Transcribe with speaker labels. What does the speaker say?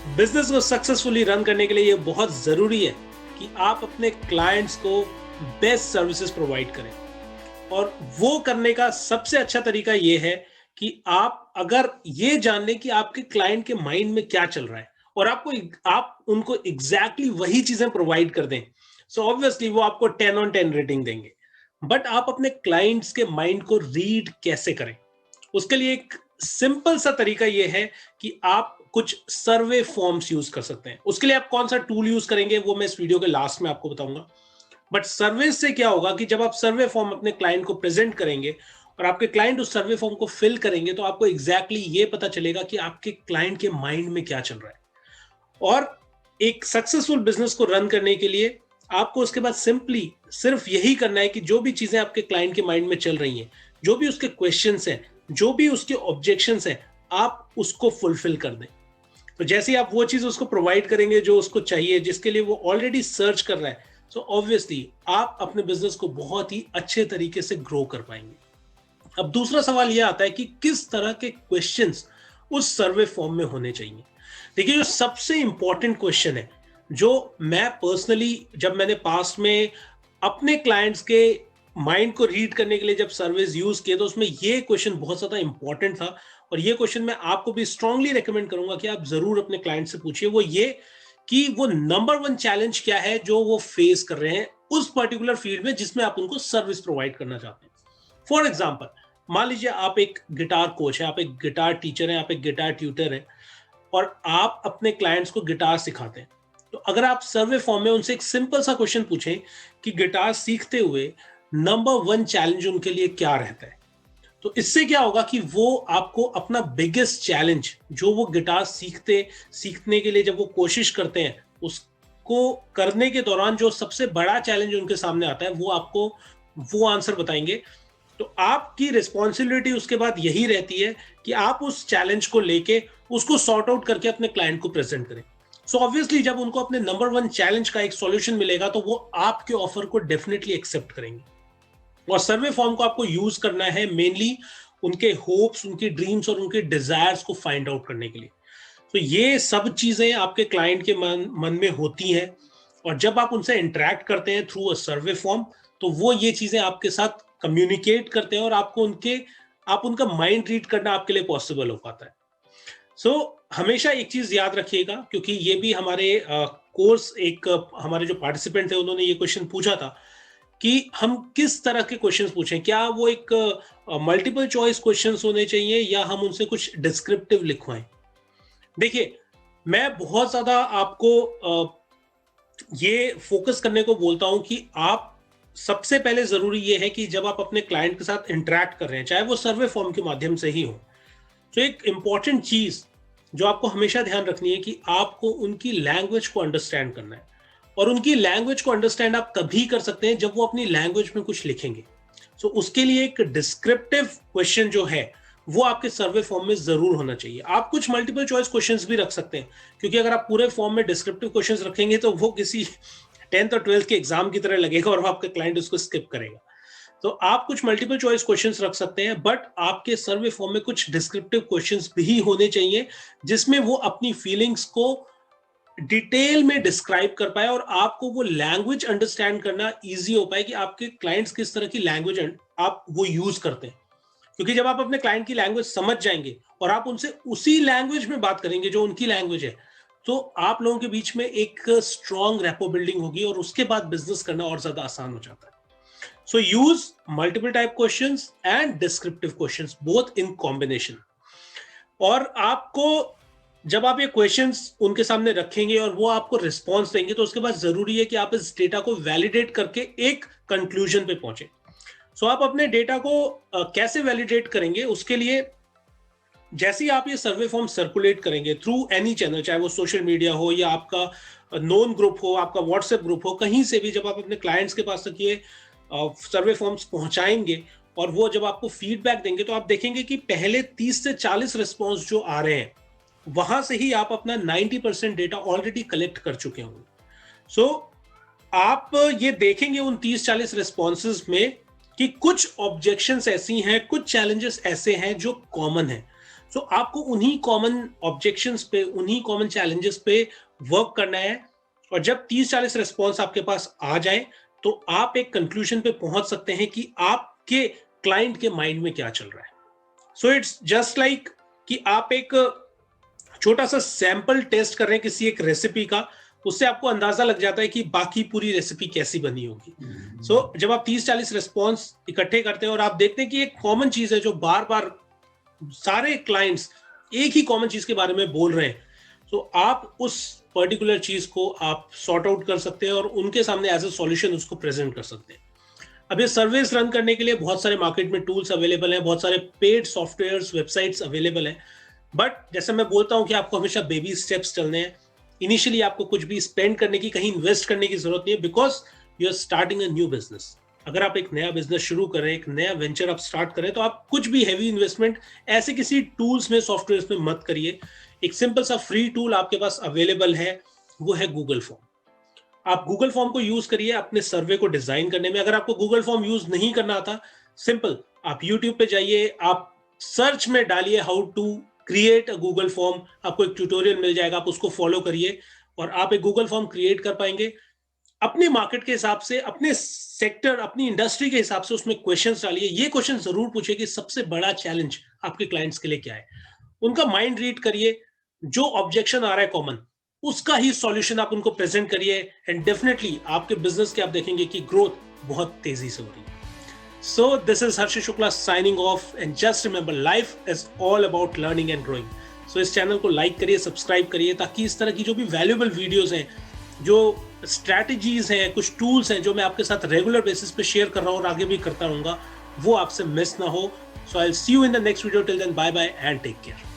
Speaker 1: Business को successfully run करने के लिए ये बहुत जरूरी है कि आप अपने क्लाइंट्स को बेस्ट सर्विसेज प्रोवाइड करें। और वो करने का सबसे अच्छा तरीका ये है कि आप अगर ये जान लें कि आपके क्लाइंट के माइंड में क्या चल रहा है और आप उनको एग्जैक्टली वही चीजें प्रोवाइड कर दें, सो ऑब्वियसली वो आपको 10 on 10 रेटिंग देंगे। बट आप अपने क्लाइंट्स के माइंड को रीड कैसे करें, उसके लिए एक सिंपल सा तरीका यह है कि आप कुछ सर्वे फॉर्म्स यूज कर सकते हैं। उसके लिए आप कौन सा टूल यूज करेंगे वो मैं इस वीडियो के लास्ट में आपको बताऊंगा। बट सर्वे से क्या होगा कि जब आप सर्वे फॉर्म अपने क्लाइंट को प्रेजेंट करेंगे और आपके क्लाइंट उस सर्वे फॉर्म को फिल करेंगे, तो आपको एग्जैक्टली ये पता चलेगा कि आपके क्लाइंट के माइंड में क्या चल रहा है। और एक सक्सेसफुल बिजनेस को रन करने के लिए आपको उसके बाद सिंपली सिर्फ यही करना है कि जो भी चीजें आपके क्लाइंट के माइंड में चल रही हैं, जो भी उसके क्वेश्चंस हैं, जो भी उसके ऑब्जेक्शंस हैं, आप उसको फुलफिल कर दें। तो जैसे ही आप वो चीज उसको प्रोवाइड करेंगे जो उसको चाहिए, जिसके लिए वो ऑलरेडी सर्च कर रहा है, सो ऑब्वियसली आप अपने बिजनेस को बहुत ही अच्छे तरीके से ग्रो कर पाएंगे। अब दूसरा सवाल यह आता है कि किस तरह के क्वेश्चंस उस सर्वे फॉर्म में होने चाहिए। देखिए, जो सबसे इंपॉर्टेंट क्वेश्चन है, जो मैं पर्सनली जब मैंने पास्ट में अपने क्लाइंट्स के माइंड को रीड करने के लिए जब सर्वेज यूज किए, तो उसमें ये क्वेश्चन बहुत ज्यादा इंपॉर्टेंट था। और ये क्वेश्चन मैं आपको भी स्ट्रांगली रेकमेंड करूंगा कि आप जरूर अपने क्लाइंट से पूछिए। वो ये कि वो नंबर वन चैलेंज क्या है जो वो फेस कर रहे हैं उस पर्टिकुलर फील्ड में जिसमें आप उनको सर्विस प्रोवाइड करना चाहते हैं। फॉर एग्जाम्पल, मान लीजिए आप एक गिटार कोच है, आप एक गिटार टीचर है, आप एक गिटार ट्यूटर है और आप अपने क्लाइंट्स को गिटार सिखाते हैं। तो अगर आप सर्वे फॉर्म में उनसे एक सिंपल सा क्वेश्चन पूछें कि गिटार सीखते हुए नंबर वन चैलेंज उनके लिए क्या रहता है, तो इससे क्या होगा कि वो आपको अपना बिगेस्ट चैलेंज जो वो गिटार सीखने के लिए जब वो कोशिश करते हैं, उसको करने के दौरान जो सबसे बड़ा चैलेंज उनके सामने आता है, वो आपको वो आंसर बताएंगे। तो आपकी रिस्पॉन्सिबिलिटी उसके बाद यही रहती है कि आप उस चैलेंज को लेके उसको सॉर्ट आउट करके अपने क्लाइंट को प्रेजेंट करें। सो ऑब्वियसली जब उनको अपने नंबर वन चैलेंज का एक सॉल्यूशन मिलेगा, तो वो आपके ऑफर को डेफिनेटली एक्सेप्ट करेंगे। और सर्वे फॉर्म को आपको यूज करना है मेनली उनके होप्स, उनकी ड्रीम्स और उनके डिजायर्स को फाइंड आउट करने के लिए। तो ये सब चीजें आपके क्लाइंट के मन में होती हैं। और जब आप उनसे इंटरेक्ट करते हैं थ्रू अ सर्वे फॉर्म, तो वो ये चीजें आपके साथ कम्युनिकेट करते हैं और आप उनका माइंड रीड करना आपके लिए पॉसिबल हो पाता है। सो हमेशा एक चीज याद रखिएगा, क्योंकि ये भी हमारे कोर्स एक हमारे जो पार्टिसिपेंट थे उन्होंने ये क्वेश्चन पूछा था कि हम किस तरह के क्वेश्चंस पूछें। क्या वो एक मल्टीपल चॉइस क्वेश्चंस होने चाहिए या हम उनसे कुछ डिस्क्रिप्टिव लिखवाएं। देखिए, मैं बहुत ज्यादा आपको ये फोकस करने को बोलता हूं कि आप सबसे पहले जरूरी ये है कि जब आप अपने क्लाइंट के साथ इंटरेक्ट कर रहे हैं, चाहे वो सर्वे फॉर्म के माध्यम से ही हो, तो एक इंपॉर्टेंट चीज जो आपको हमेशा ध्यान रखनी है कि आपको उनकी लैंग्वेज को अंडरस्टैंड करना है। और उनकी लैंग्वेज को अंडरस्टैंड आप तभी कर सकते हैं जब वो अपनी लैंग्वेज में कुछ लिखेंगे। सो उसके लिए एक डिस्क्रिप्टिव क्वेश्चन जो है वो आपके सर्वे फॉर्म में जरूर होना चाहिए। आप कुछ मल्टीपल चॉइस क्वेश्चंस भी रख सकते हैं, क्योंकि अगर आप पूरे फॉर्म में डिस्क्रिप्टिव क्वेश्चंस रखेंगे तो वो किसी 10th और 12th के एग्जाम की तरह लगेगा और आपका क्लाइंट उसको स्किप करेगा। तो आप कुछ मल्टीपल चॉइस क्वेश्चंस रख सकते हैं, बट आपके सर्वे फॉर्म में कुछ डिस्क्रिप्टिव क्वेश्चंस भी होने चाहिए जिसमें वो अपनी फीलिंग्स को डिटेल में डिस्क्राइब कर पाए और आपको वो लैंग्वेज अंडरस्टैंड करना इजी हो पाए कि आपके क्लाइंट्स किस तरह की लैंग्वेज आप वो यूज करते हैं। क्योंकि जब आप अपने क्लाइंट की लैंग्वेज समझ जाएंगे और आप उनसे उसी लैंग्वेज में बात करेंगे जो उनकी लैंग्वेज है, तो आप लोगों के बीच में एक स्ट्रॉन्ग रैपो बिल्डिंग होगी और उसके बाद बिजनेस करना और ज्यादा आसान हो जाता है। So use multiple type questions and descriptive questions both in combination. और आपको जब आप ये क्वेश्चंस उनके सामने रखेंगे और वो आपको रिस्पॉन्स देंगे, तो उसके बाद जरूरी है कि आप इस डेटा को वैलिडेट करके एक कंक्लूजन पे पहुंचे। सो आप अपने डेटा को कैसे वैलिडेट करेंगे, उसके लिए जैसे ही आप ये सर्वे फॉर्म सर्कुलेट करेंगे थ्रू एनी चैनल, चाहे वो सोशल मीडिया हो या आपका नोन ग्रुप हो, आपका व्हाट्सएप ग्रुप हो, कहीं से भी जब आप अपने क्लाइंट्स के पास तक ये सर्वे फॉर्म्स पहुंचाएंगे और वो जब आपको फीडबैक देंगे, तो आप देखेंगे कि पहले 30 से 40 रिस्पॉन्स जो आ रहे हैं, वहां से ही आप अपना 90% डेटा ऑलरेडी कलेक्ट कर चुके होंगे। सो आप ये देखेंगे उन 30-40 रिस्पॉन्सेज में कि कुछ ऑब्जेक्शंस ऐसी हैं, कुछ चैलेंजेस ऐसे हैं जो कॉमन हैं। सो आपको उन्हीं कॉमन ऑब्जेक्शंस पे, उन्हीं कॉमन चैलेंजेस पे वर्क करना है, और जब 30-40 रिस्पॉन्स आपके पास आ जाए तो आप एक कंक्लूजन पे पहुंच सकते हैं कि आपके क्लाइंट के माइंड में क्या चल रहा है। सो इट्स जस्ट लाइक कि आप एक छोटा सा सैंपल टेस्ट कर रहे हैं किसी एक रेसिपी का, उससे आपको अंदाजा लग जाता है कि बाकी पूरी रेसिपी कैसी बनी होगी। सो जब आप 30-40 रिस्पॉन्स इकट्ठे करते हैं और आप देखते हैं कि एक कॉमन चीज है जो बार बार सारे क्लाइंट्स एक ही कॉमन चीज के बारे में बोल रहे हैं, तो आप उस पर्टिकुलर चीज को आप सॉर्ट आउट कर सकते हैं और उनके सामने एज ए सॉल्यूशन उसको प्रेजेंट कर सकते हैं। अब ये सर्विस रन करने के लिए बहुत सारे मार्केट में टूल्स अवेलेबल हैं, बहुत सारे पेड सॉफ्टवेयर्स, वेबसाइट्स अवेलेबल हैं, बट जैसे मैं बोलता हूं कि आपको हमेशा बेबी स्टेप्स चलने हैं। इनिशियली आपको कुछ भी स्पेंड करने की, कहीं इन्वेस्ट करने की जरूरत नहीं है, because you are starting a new business. अगर आप एक नया बिजनेस शुरू करें, एक नया वेंचर आप स्टार्ट करें, तो आप कुछ भी हैवी इन्वेस्टमेंट ऐसे किसी टूल्स में, सॉफ्टवेयर में मत करिए। एक सिंपल सा फ्री टूल आपके पास अवेलेबल है, वो है गूगल फॉर्म। आप गूगल फॉर्म को यूज करिए अपने सर्वे को डिजाइन करने में। अगर आपको गूगल फॉर्म यूज नहीं करना आता, सिंपल आप यूट्यूब पे जाइए, आप सर्च में डालिए how to create a Google form, आपको एक ट्यूटोरियल मिल जाएगा, आप उसको फॉलो करिए और आप एक गूगल फॉर्म क्रिएट कर पाएंगे। अपने मार्केट के हिसाब से, अपने सेक्टर, अपनी इंडस्ट्री के हिसाब से उसमें क्वेश्चंस डालिए। ये क्वेश्चन जरूर पूछिए कि सबसे बड़ा चैलेंज आपके क्लाइंट्स के लिए क्या है। उनका माइंड रीड करिए, जो ऑब्जेक्शन आ रहा है कॉमन, उसका ही सॉल्यूशन आप उनको प्रेजेंट करिए, एंड डेफिनेटली आपके बिजनेस के आप देखेंगे कि ग्रोथ बहुत तेजी से हो रही है। So this is Harshit Shukla signing off, and just remember, life is all about learning and growing. So इस चैनल को लाइक करिए, सब्सक्राइब करिए, ताकि इस तरह की जो भी वैल्यूएबल वीडियोस हैं, जो स्ट्रैटेजीज हैं, कुछ टूल्स हैं जो मैं आपके साथ रेगुलर बेसिस पे शेयर कर रहा हूँ और आगे भी करता रहूंगा, वो आपसे मिस ना हो। So I'll see you in the next video. Till then, bye bye and take care.